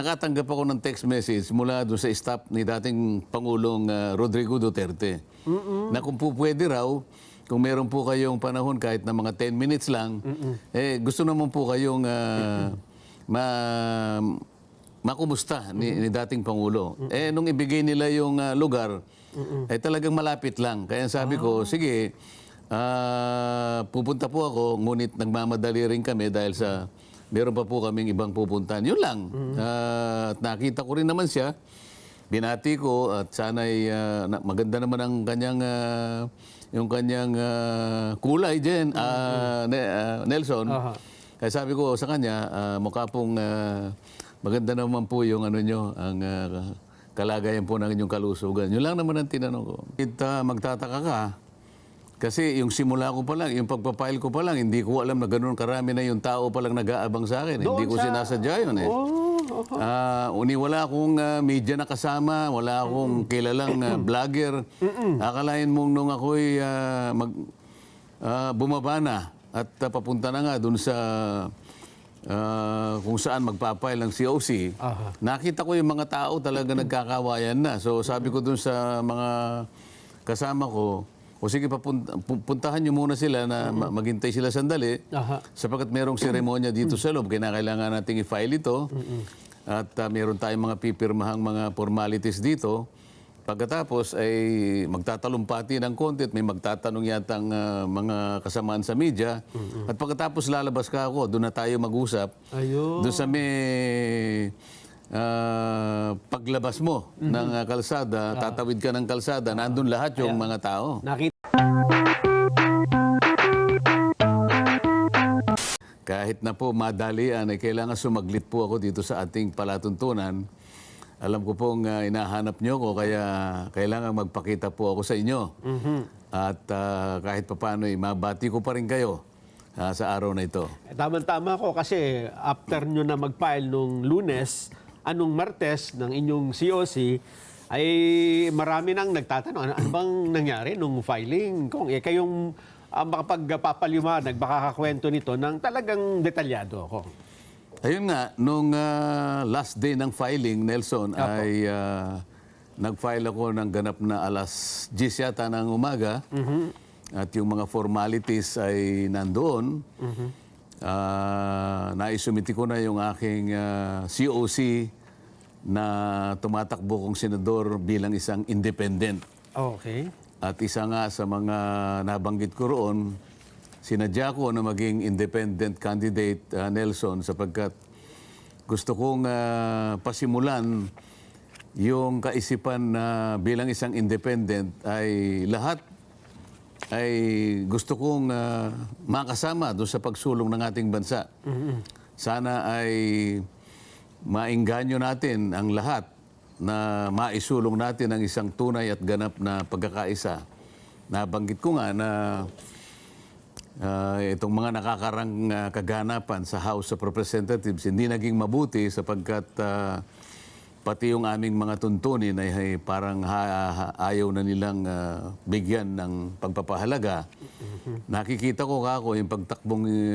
nakatanggap ako ng text message mula doon sa staff ni dating Pangulong Rodrigo Duterte. Na kung po pwede raw, kung meron po kayong panahon kahit na mga 10 minutes lang, gusto naman po kayong makumusta ni dating Pangulo. Nung ibigay nila yung lugar, talagang malapit lang. Kaya sabi ko, sige, pupunta po ako, ngunit nagmamadali rin kami dahil sa meron pa po kaming ibang pupuntahan. Yun lang. At nakita ko rin naman siya. Binati ko at sana'y maganda naman ang kanyang yung kanyang kulay din, Nelson. Kaya sabi ko sa kanya, mukha pong maganda naman po yung ano nyo, ang kalagayan po ng inyong kalusugan. Yun lang naman ang tinanong ko. Magtataka ka, kasi yung simula ko pa lang, yung pagpapile ko pa lang, hindi ko alam na ganoon karami na yung tao pa lang nag-aabang sa akin. Hindi ko sinasadya yun eh. Wala akong media na kasama, wala akong kilalang vlogger. Akalain mong nung ako'y bumaba na at papunta na nga dun sa kung saan magpapile ng COC, nakita ko yung mga tao talaga nagkakawayan na. So sabi ko dun sa mga kasama ko, o sige, puntahan nyo muna sila na maghintay sila sandali sapagkat merong seremonya dito sa loob. Kailangan nating i-file ito at meron tayong mga pipirmahang mga formalities dito. Pagkatapos ay magtatalumpati ng konti at may magtatanong yatang mga kasamaan sa media. At pagkatapos lalabas ka ako, doon na tayo mag-usap. Doon sa may paglabas mo ng kalsada, tatawid ka ng kalsada, nandun lahat yung mga tao. Kahit na po madalian, ay kailangan sumaglit po ako dito sa ating palatuntunan. Alam ko pong inahanap nyo ko, kaya kailangan magpakita po ako sa inyo. At kahit papaano, mabati ko pa rin kayo sa araw na ito. Tama-tama ko kasi after nyo na mag-file nung Lunes, anong Martes ng inyong COC, ay marami nang nagtatanong, ano bang nangyari nung filing? Kung kayong makapagpapaliwanag, makakakwento nito ng talagang detalyado ako. Ayun nga, nung last day ng filing, Nelson, ay nag-file ako ng ganap na alas 10 yata ng umaga. At yung mga formalities ay nandoon. Naisumiti ko na yung aking COC na tumatakbo kong senador bilang isang independent. Okay. At isa nga sa mga nabanggit ko roon, sinadya ko na maging independent candidate, Nelson, sapagkat gusto kong pasimulan yung kaisipan na bilang isang independent ay lahat ay gusto kong makasama doon sa pagsulong ng ating bansa. Sana ay maingganyo natin ang lahat na maisulong natin ang isang tunay at ganap na pagkakaisa. Nabanggit ko nga na itong mga nakakarang kaganapan sa House of Representatives hindi naging mabuti sapagkat pati yung aming mga tuntunin ay parang ayaw na nilang bigyan ng pagpapahalaga. Nakikita ko kako yung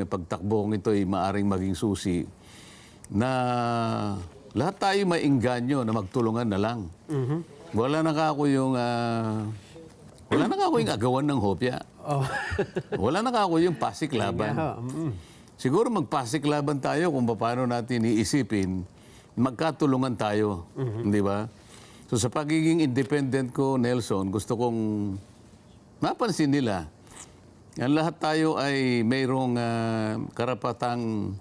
pagtakbong ito ay maaring maging susi na lahat tayo maingganyo na magtulungan na lang. Wala na kako yung agawan ng hopya. Wala na kako yung pasiklaban. Siguro magpasiklaban tayo kung paano natin iisipin, magkatulungan tayo. Di ba? So sa pagiging independent ko, Nelson, gusto kong mapansin nila. Ang lahat tayo ay mayroong karapatang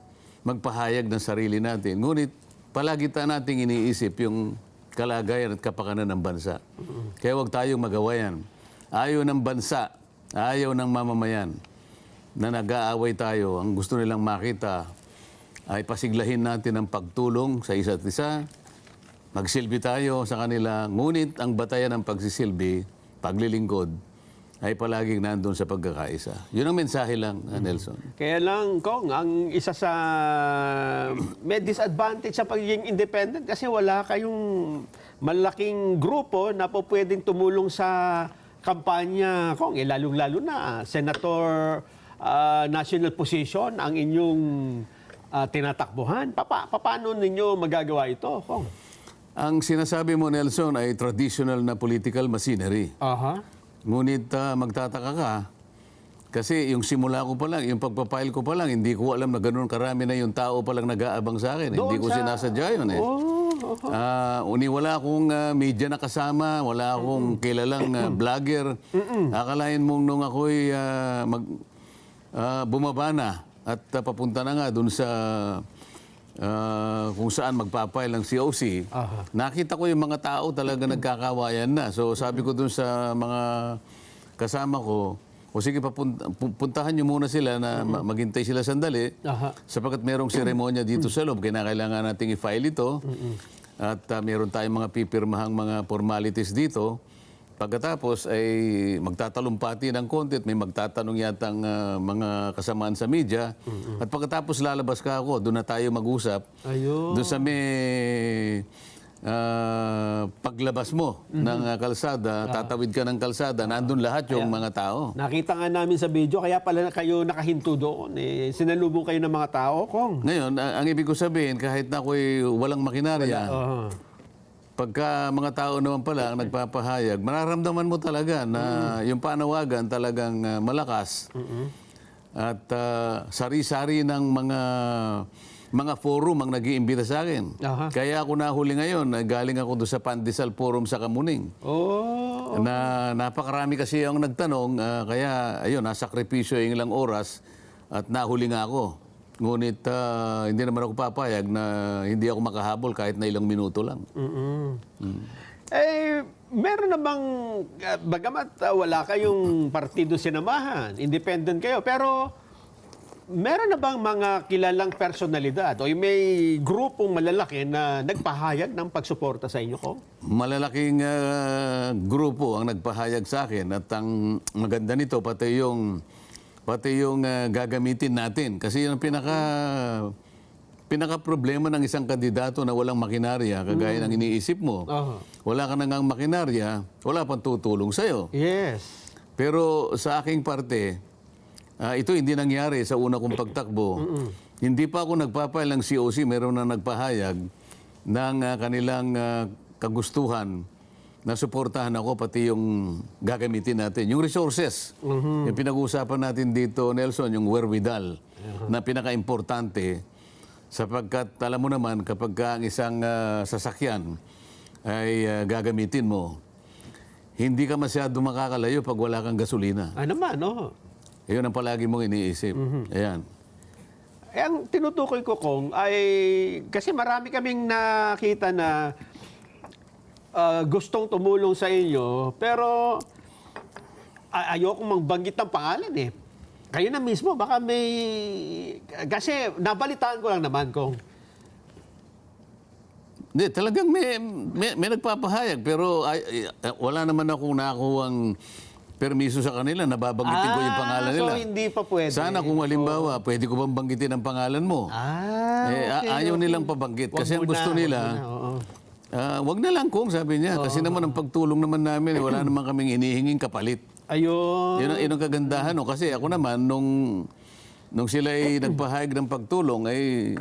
magpahayag ng sarili natin. Ngunit palagi nating iniisip yung kalagayan at kapakanan ng bansa. Kaya huwag tayong magawa yan. Ayaw ng bansa, ayaw ng mamamayan na nag-aaway tayo. Ang gusto nilang makita ay pasiglahin natin ang pagtulong sa isa't isa. Magsilbi tayo sa kanila. Ngunit ang batayan ng pagsisilbi, paglilingkod, ay palaging nandun sa pagkakaisa. Yun ang mensahe lang, Nelson. Kaya lang, Kong, ang isa sa may disadvantage sa pagiging independent kasi wala kayong malaking grupo na po pwedeng tumulong sa kampanya, Kong. Lalong-lalo na, Senator national position ang inyong tinatakbuhan. Paano ninyo magagawa ito, Kong? Ang sinasabi mo, Nelson, ay traditional na political machinery. Aha. Ngunit magtataka ka, kasi yung simula ko pa lang, yung pagpapile ko pa lang, hindi ko alam na ganoon karami na yung tao pa lang nag-aabang sa akin. Hindi ko sinasadya yun eh. Wala akong media na kasama, wala akong kilalang vlogger. Akalain mong nung ako'y bumaba na at papunta na nga dun sa kung saan magpapile ng COC, nakita ko yung mga tao talaga nagkakawayan na. So sabi ko dun sa mga kasama ko, o sige, puntahan nyo muna sila na maghintay sila sandali sapagkat merong seremonya dito sa loob. Kailangan nating i-file ito at meron tayong mga pipirmahang mga formalities dito. Pagkatapos ay magtatalumpati ng konti at may magtatanong yatang mga kasamaan sa media. At pagkatapos lalabas ka ako, doon na tayo mag-usap. Ayun. Doon sa may paglabas mo ng kalsada, tatawid ka ng kalsada, nandun lahat yung mga tao. Nakita nga namin sa video, kaya pala kayo nakahinto doon. Sinalubong kayo ng mga tao, Kong. Ngayon, ang ibig ko sabihin, kahit na ako'y walang makinarya, pagka mga tao naman pala ang nagpapahayag, mararamdaman mo talaga na yung panawagan talagang malakas. At sari-sari ng mga forum ang nag-iimbita sa akin. Kaya ako nahuli ngayon, galing ako doon sa Pandesal Forum sa Kamuning. Na napakarami kasi ang nagtanong, kaya ayun, nasakripisyo yung ilang oras at nahuli nga ako. Ngunit hindi naman ako papayag na hindi ako makahabol kahit na ilang minuto lang. Meron na bang, bagamat wala kayong partido sinamahan, independent kayo, pero meron na bang mga kilalang personalidad o may grupong malalaki na nagpahayag ng pagsuporta sa inyo, ko? Malalaking grupo ang nagpahayag sa akin at ang maganda nito pati yung gagamitin natin. Kasi yung pinaka problema ng isang kandidato na walang makinarya, kagaya ng iniisip mo, wala ka nang makinarya, wala pang tutulong sa'yo. Yes. Pero sa aking parte, ito hindi nangyari sa una kong pagtakbo. Hindi pa ako nagpapile ng COC, meron na nagpahayag ng kanilang kagustuhan na suportahan ako, pati yung gagamitin natin. Yung resources, yung pinag-uusapan natin dito, Nelson, yung wherewithal, na pinaka-importante, sapagkat alam mo naman, kapag ang isang sasakyan ay gagamitin mo, hindi ka masyado makakalayo pag wala kang gasolina. Naman, Yun ang palagi mong iniisip. Ayan. Ang tinutukoy ko, Kong, ay kasi marami kaming nakita na gustong tumulong sa inyo, pero ayoko magbanggit ng pangalan eh. Kayo na mismo, baka may... Kasi nabalitaan ko lang naman, Kong. Hindi, talagang may nagpapahayag, pero wala naman akong nakuhang permiso sa kanila, nababanggitin ko yung pangalan nila. So hindi pa pwede. Sana kung halimbawa, pwede ko bang banggitin ang pangalan mo? Okay. Ayaw nilang pabanggit. Kasi ang gusto nila, wag na lang kung sabi niya. Kasi naman ang pagtulong naman namin, wala naman kaming inihinging kapalit. Ayun. Yun ang kagandahan. No? Kasi ako naman, nung sila ay nagpahayag ng pagtulong, ay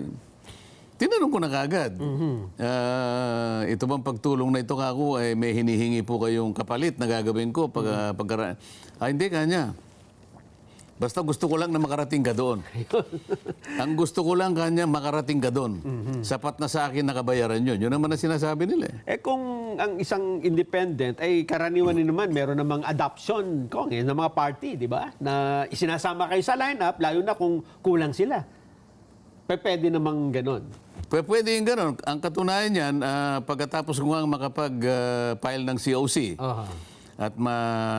tinanong ko na kagad. Ito bang pagtulong na ito kako, ay may hinihingi po kayong kapalit na gagawin ko hindi kanya. Basta gusto ko lang na makarating ka doon. Ang gusto ko lang kanya makarating ka doon. Sapat na sa akin nakabayaran yun. Yun naman ang sinasabi nila. Kung ang isang independent ay karaniwan din naman, meron namang adoption, Kong, ng mga party, di ba? Na isinasama kayo sa lineup, lalo na kung kulang sila. Pwede namang ganon. Pwede yung gano'n. Ang katunayan niyan, pagkatapos ko nga makapag-file ng COC, at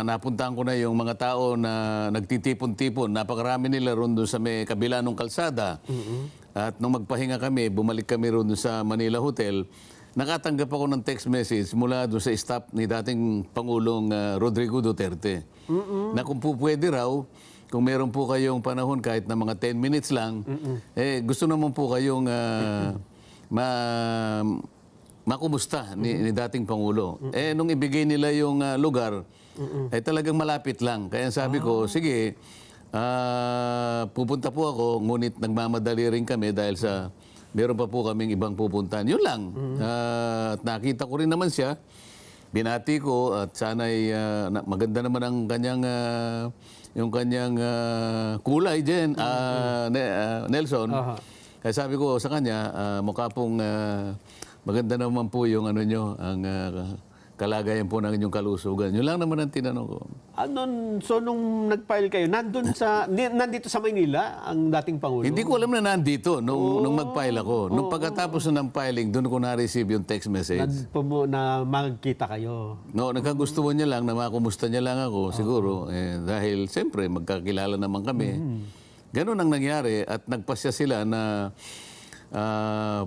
napuntahan ko na yung mga tao na nagtitipon-tipon. Napakarami nila ron doon sa may kabila ng kalsada. At nung magpahinga kami, bumalik kami ron sa Manila Hotel, nakatanggap ako ng text message mula doon sa staff ni dating Pangulong Rodrigo Duterte. Na kung po pwede raw, kung meron po kayong panahon kahit na mga 10 minutes lang, gusto naman po kayong makumusta ni dating Pangulo. Nung ibigay nila yung lugar, ay talagang malapit lang. Kaya sabi ko, sige, Pupunta po ako, ngunit nagmamadali rin kami dahil sa meron pa po kaming ibang pupuntahan. Yun lang. At nakita ko rin naman siya. Binati ko at sana'y maganda naman ang kanyang yung kanyang kulay din, Nelson. Kaya sabi ko sa kanya, mukha pong maganda naman po yung ano nyo, ang kalagayan po ng inyong kalusugan. Yun lang naman ang tinanong ko. So nung nag-file kayo, nandito sa Maynila ang dating Pangulo? Hindi ko alam na nandito nung mag-file ako. Nung pagkatapos ng filing, doon ko na-receive yung text message. Na magkita kayo? No, nagkagusto niya lang na makumusta niya lang ako, siguro. Dahil siyempre, magkakilala naman kami. Ganun ang nangyari at nagpasya sila na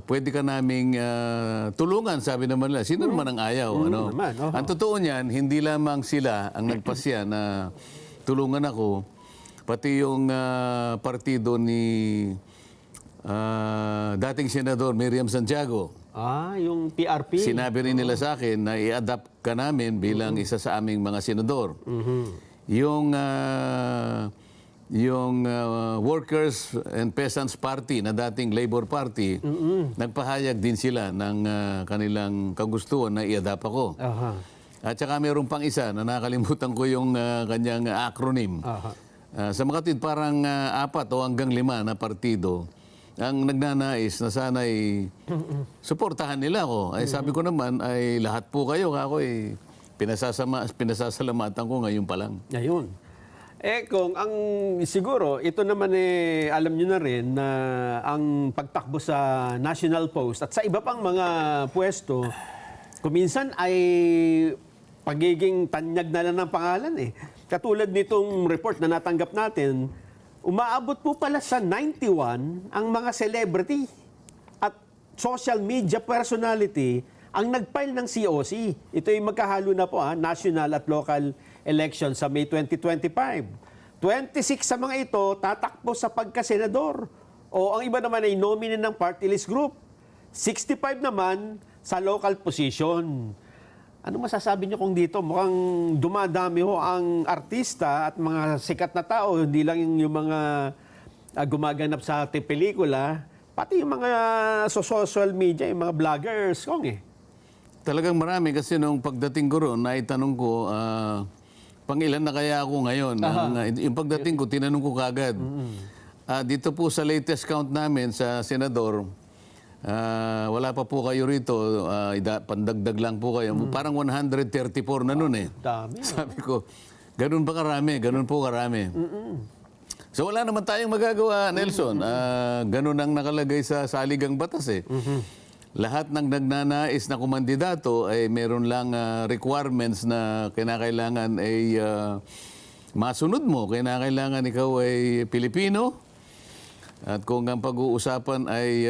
pwede ka naming tulungan, sabi naman nila. Sino naman ang ayaw? Ano? Ang totoo niyan, hindi lamang sila ang nagpasya na tulungan ako, pati yung partido ni dating Senador Miriam Santiago. Yung PRP? Sinabi rin nila sa akin na i-adapt ka namin bilang isa sa aming mga senador. Yung Workers and Peasants Party na dating Labor Party, nagpahayag din sila ng kanilang kagustuhan na i-adapt ako. At saka mayroon pang isa na nakalimutan ko yung kanyang acronym. Sa Makatwid, parang 4 o hanggang 5 na partido ang nagnanais na sana'y suportahan nila ako. Ay sabi ko naman, ay lahat po kayo, ako pinasasalamatan ko ngayon pa lang. Ayun. Kung siguro, ito naman alam nyo na rin na ang pagtakbo sa National Post at sa iba pang mga pwesto, kuminsan ay pagiging tanyag na lang ng pangalan . Katulad nitong report na natanggap natin, umaabot po pala sa 91 ang mga celebrity at social media personality ang nag-file ng COC. Ito yung magkahalo na po, national at local election sa May 2025. 26 sa mga ito tatakbo sa pagkasenador. O ang iba naman ay nominee ng party list group. 65 naman sa local position. Ano masasabi niyo kung dito? Mukhang dumadami ho ang artista at mga sikat na tao, hindi lang yung mga gumaganap sa pelikula, pati yung mga social media, yung mga vloggers, Talagang marami kasi nung pagdating ko roon, naitanong ko, pangilan na kaya ako ngayon? Yung pagdating ko, tinanong ko kagad. Dito po sa latest count namin sa Senador, wala pa po kayo rito, pandagdag lang po kayo. Parang 134 na nun . Dami. Sabi ko, ganun pa karami, ganun po karami. So wala naman tayong magagawa, Nelson. Ganun ang nakalagay sa saligang batas . Lahat ng nagnanais na kumandidato ay meron lang requirements na kinakailangan ay masunod mo. Kinakailangan ikaw ay Pilipino. At kung ang pag-uusapan ay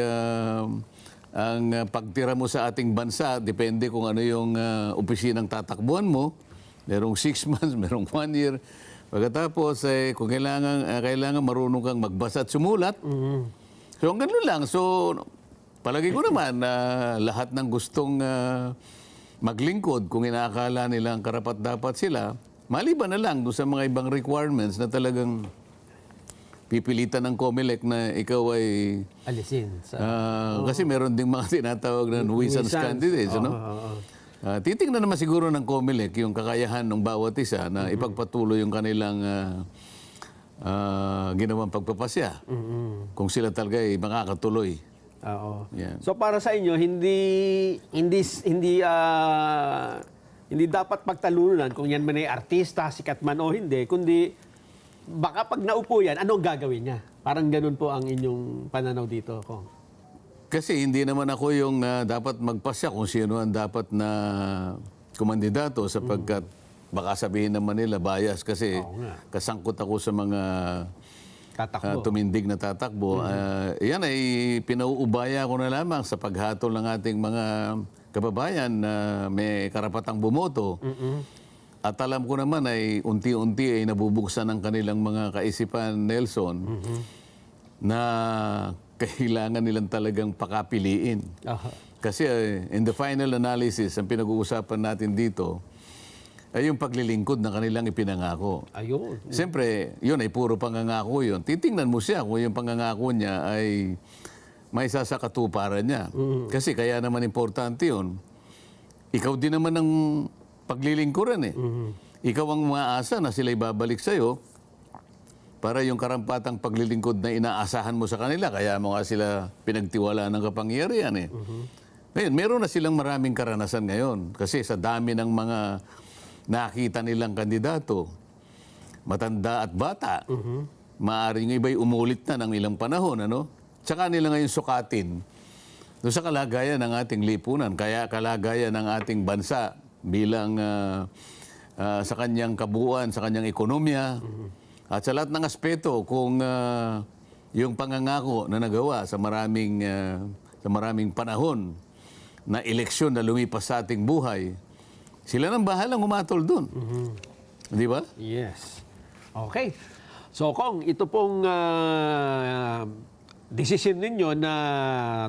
ang pagtira mo sa ating bansa, depende kung ano yung opisinang tatakbuhan mo. Merong 6 months, merong 1 year. Pagkatapos, kung kailangan marunong kang magbasa at sumulat. So, ang ganun lang. So, palagi ko naman na lahat ng gustong maglingkod, kung inaakala nila ang karapat-dapat sila, maliban na lang doon sa mga ibang requirements na talagang pipilitan ng COMELEC na ikaw ay alisin. Kasi meron ding mga tinatawag na nuisance candidates. Titingnan naman siguro ng COMELEC yung kakayahan ng bawat isa na ipagpatuloy yung kanilang ginawang pagpapasya. Kung sila talaga ay makakatuloy. Yeah. So para sa inyo, hindi dapat pagtalunan kung yan man ay artista, sikat man o hindi, kundi baka pag naupo yan, anong gagawin niya? Parang ganun po ang inyong pananaw dito. Kasi hindi naman ako yung dapat magpasya kung sino ang dapat na kumandidato sapagkat baka sabihin naman nila bias kasi kasangkot ako sa mga tumindig na tatakbo. Yan ay pinauubaya ko na lamang sa paghatol ng ating mga kababayan na may karapatang bumoto. At alam ko naman ay unti-unti ay nabubuksan ang kanilang mga kaisipan, Nelson, na kailangan nilang talagang pakapiliin. Kasi in the final analysis, ang pinag-uusapan natin dito, ay yung paglilingkod na kanilang ipinangako. Ayun. Siyempre, yun ay puro pangangako yun. Titingnan mo siya kung yung pangangako niya ay may isa sa katuparan niya. Kasi kaya naman importante yun. Ikaw din naman ang paglilingkuran eh. Ikaw ang maasa na sila'y babalik sa'yo para yung karampatang paglilingkod na inaasahan mo sa kanila. Kaya mo nga sila pinagtiwalaan ng kapangyarihan eh. Ngayon, meron na silang maraming karanasan ngayon. Kasi sa dami ng mga nakita nilang kandidato, matanda at bata, maaaring iba'y umulit na ng ilang panahon, ano? Tsaka nila ngayon sukatin doon sa kalagayan ng ating lipunan, kaya kalagayan ng ating bansa bilang sa kanyang kabuuan, sa kanyang ekonomiya, at sa lahat ng aspeto kung yung pangangako na nagawa sa maraming panahon na eleksyon na lumipas sa ating buhay, sila nang bahalang umatol doon. Di ba? Yes. Okay. So, Kong, ito pong desisyon ninyo na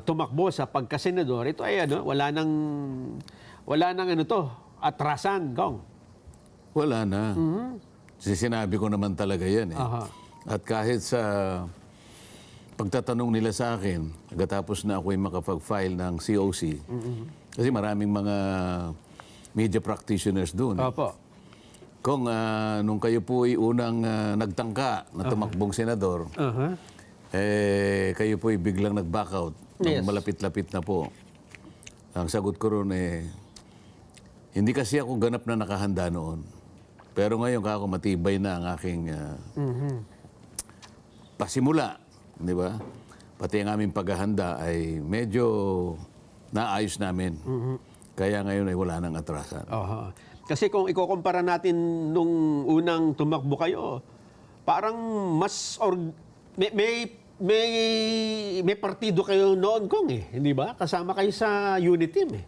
tumakbo sa pagkasenador, ito ay wala nang ano to, atrasan, Kong. Wala na. Kasi sinabi ko naman talaga yan eh. Aha. At kahit sa pagtatanong nila sa akin, pagkatapos na ako'y makapag-file ng COC, kasi maraming mga media practitioners doon. Opo. Kung nung kayo po ay unang nagtangka na tumakbong senador, kayo po ay biglang nag-back out. Yes. Malapit-lapit na po. Ang sagot ko ron hindi kasi ako ganap na nakahanda noon. Pero ngayon kako matibay na ang aking pasimula. Di ba? Pati ang aming paghahanda ay medyo naayos namin. Kaya ngayon ay wala nang atrasan. Kasi kung ikukumpara natin nung unang tumakbo kayo, parang mas may partido kayo noon, Kong eh. Hindi ba? Kasama kayo sa unit team eh.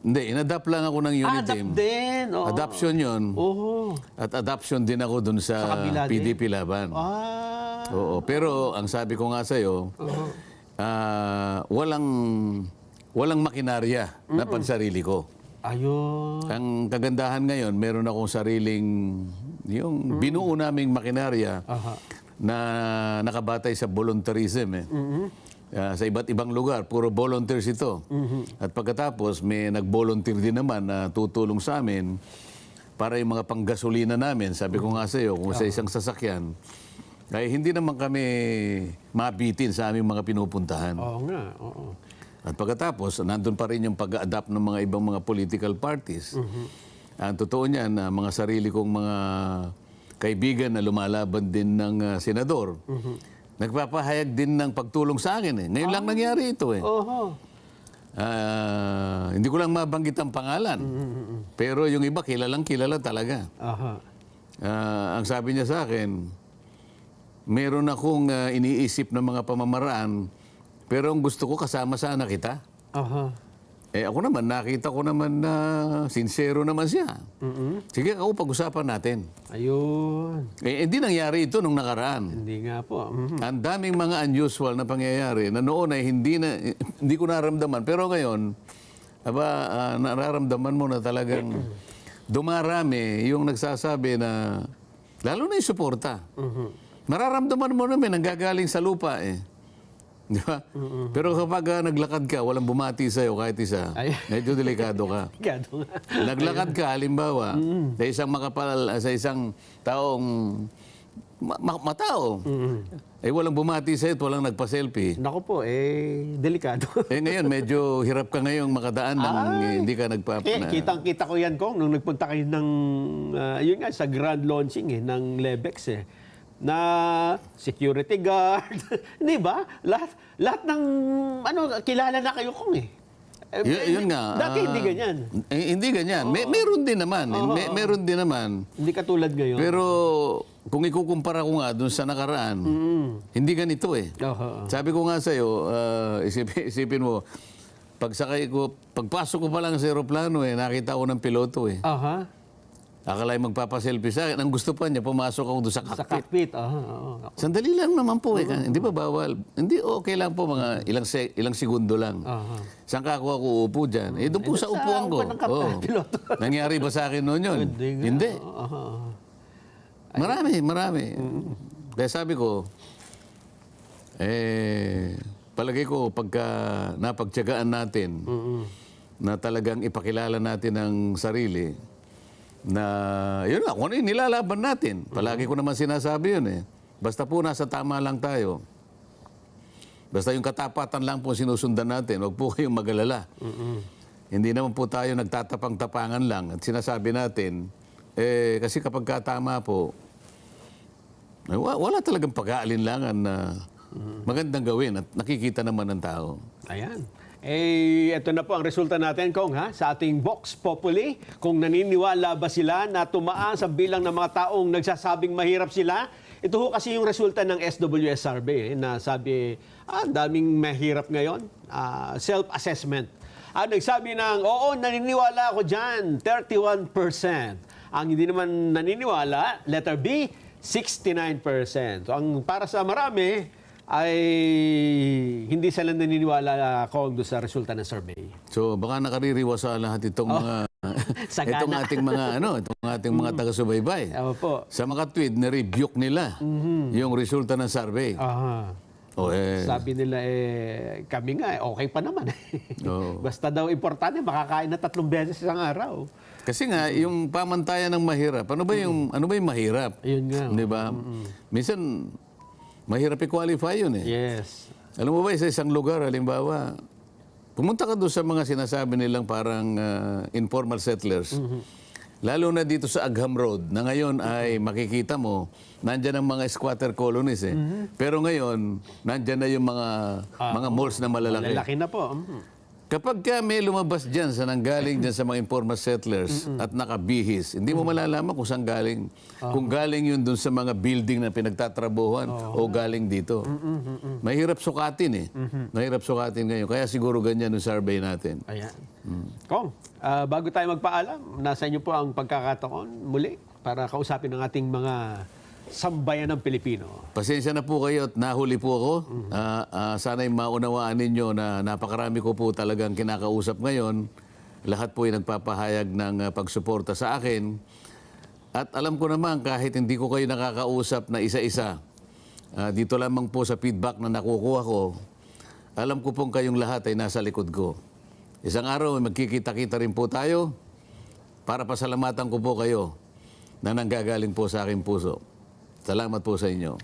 Hindi, in-adapt lang ako ng unit team. Adapt din. Oo. Adoption yun. At adoption din ako dun sa kabila PDP Laban. Oo, pero ang sabi ko nga sa'yo, walang makinarya na pansarili ko. Ayun. Ang kagandahan ngayon, meron akong sariling, yung binuo naming makinarya na nakabatay sa voluntarism eh. Sa iba't ibang lugar, puro volunteers ito. At pagkatapos, may nag-volunteer din naman na tutulong sa amin para yung mga panggasolina namin. Sabi ko nga sa iyo, kung sa isang sasakyan, ay hindi naman kami mabitin sa aming mga pinupuntahan. Oo nga, oo. At pagkatapos, nandun pa rin yung pag-adapt ng mga ibang mga political parties. Ang totoo niyan, mga sarili kong mga kaibigan na lumalaban din ng senador, nagpapahayag din ng pagtulong sa akin eh. Ngayon lang nangyari ito eh. Hindi ko lang mabanggit ang pangalan. Pero yung iba, kilalang kilala talaga. Ang sabi niya sa akin, meron akong iniisip ng mga pamamaraan, pero ang gusto ko kasama sana kita. Ako naman, nakita ko naman na sincero naman siya. Sige, ako pag-usapan natin. Ayun. Hindi nangyari ito nung nakaraan. Hindi nga po. Ang daming mga unusual na pangyayari na noon ay hindi ko naramdaman. Pero ngayon, nararamdaman mo na talagang dumarami yung nagsasabi na, lalo na yung suporta. Nararamdaman mo namin, nanggagaling sa lupa eh. Di ba? Pero kapag naglakad ka, walang bumati sa'yo kahit isa, medyo delikado ka. Delikado nga. Naglakad ka, halimbawa, sa isang taong matao, walang bumati sa'yo at walang nagpa-selfie. Naku po, delikado. Ngayon, medyo hirap ka ngayong makadaan ng hindi ka Kitang-kita ko yan, Kong, nung nagpunta kayo ng, yun nga, sa grand launching ng Lebex na security guard, di ba? Lahat ng, kilala na kayo, Kong yun nga. Dati hindi ganyan. Hindi ganyan. Meron din naman. Meron din naman. Hindi katulad ngayon. Pero kung ikukumpara ko nga dun sa nakaraan, hindi ganito eh. Sabi ko nga sa'yo, isipin mo, pagpasok ko pa lang sa aeroplano nakita ko ng piloto eh. Akala magpapaselfie sa akin. Ang gusto pa niya, pumasok ako doon sa Sa cockpit. cockpit. Oo. Sandali lang naman po. Hindi ba bawal? Hindi, okay lang po. Mga ilang segundo lang. Saan ka ako uupo dyan? Doon po sa upuan ko. upuan ng piloto. Nangyari ba sa akin noon yun? Hindi. Marami. Kaya sabi ko, palagay ko pagka napagtiyagaan natin na talagang ipakilala natin ang sarili, na yun lang, kung ano yung nilalaban natin. Palagi ko naman sinasabi yun eh. Basta po nasa tama lang tayo. Basta yung katapatan lang po sinusundan natin. Huwag po kayong mag-alala. Hindi naman po tayo nagtatapang-tapangan lang. At sinasabi natin, kasi kapag katama po, wala talagang pag-aalinlangan na magandang gawin at nakikita naman ng tao. Ayan. Ito na po ang resulta natin, Kong, sa ating Vox Populi. Kung naniniwala ba sila na tumaas ang bilang ng mga taong nagsasabing mahirap sila? Ito ho kasi yung resulta ng SWS survey na sabi, daming mahirap ngayon. Self-assessment. Nagsabi ng, oo, naniniwala ako dyan, 31%. Ang hindi naman naniniwala, letter B, 69%. So, ang para sa marami, ay hindi sila naniniwala kung doon sa resulta ng survey. So baka nakaririwa sa lahat itong mga itong ating mga taga-subaybay. Opo. Sa mga tweet na rebuke nila yung resulta ng survey. Sabi nila kami nga okay pa naman. Basta daw importante makakain na 3 beses isang araw. Kasi nga yung pamantayan ng mahirap, ano ba yung mahirap? Ayun nga. 'Di ba? Minsan mahirap i-qualify yun eh. Yes. Alam mo ba, sa isang lugar, halimbawa, pumunta ka doon sa mga sinasabi nilang parang informal settlers. Lalo na dito sa Agham Road, na ngayon ay makikita mo, nandyan ang mga squatter colonies eh. Pero ngayon, nandyan na yung mga malls na malalaki. Malalaki na po. Kapag ka may lumabas dyan sa nanggaling dyan sa mga informal settlers at nakabihis, hindi mo malalaman kung saan galing. Kung galing yun dun sa mga building na pinagtatrabuhan o galing dito. Mahirap sukatin eh. Mahirap sukatin ngayon. Kaya siguro ganyan yung survey natin. Ayan. Kong, bago tayo magpaalam, nasa inyo po ang pagkakataon muli para kausapin ang ating mga sambayan ng Pilipino. Pasensya na po kayo at nahuli po ako. Sana'y maunawaan ninyo na napakarami ko po talagang kinakausap ngayon. Lahat po ay nagpapahayag ng pagsuporta sa akin. At alam ko naman kahit hindi ko kayo nakakausap na isa-isa, dito lamang po sa feedback na nakukuha ko, alam ko pong kayong lahat ay nasa likod ko. Isang araw magkikita-kita rin po tayo para pasalamatan ko po kayo na nanggagaling po sa aking puso. Salamat po sa inyo.